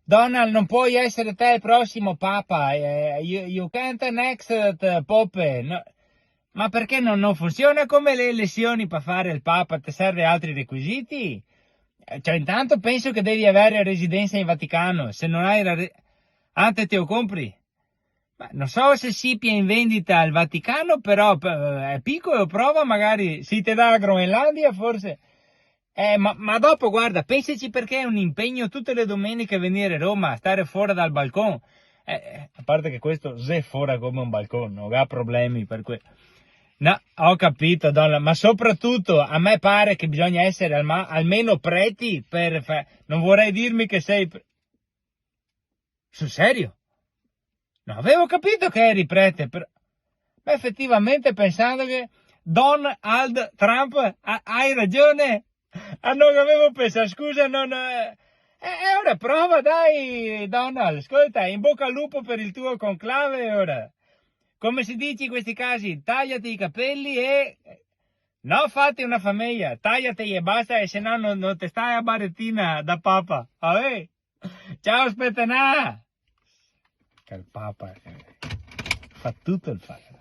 Donald, non puoi essere te il prossimo papa. You can't next Pope. No. Ma perché non funziona come le elezioni per fare il papa? Ti serve altri requisiti? Cioè, intanto penso che devi avere residenza in Vaticano. Se non hai anche te lo compri. Ma non so se SIPI è in vendita al Vaticano, però è piccolo, prova magari, si te dà a Groenlandia forse. Ma dopo guarda, pensaci perché è un impegno tutte le domeniche venire a Roma, stare fuori dal balcone. A parte che questo se fuori come un balcone, non ha problemi per questo. No, ho capito, donna, ma soprattutto a me pare che bisogna essere almeno preti non vorrei dirmi che sei... Sul serio? No, avevo capito che eri prete, però... Ma effettivamente pensando che Donald Trump, hai ragione, non avevo pensato, scusa, non... ora prova, dai, Donald, ascolta, in bocca al lupo per il tuo conclave, ora. Come si dice in questi casi, tagliati i capelli e... No, fate una famiglia, tagliati e basta, e se no non ti stai a barettina da papa. Vabbè. Ciao, spettanà! Che il papa fa tutto il fatto.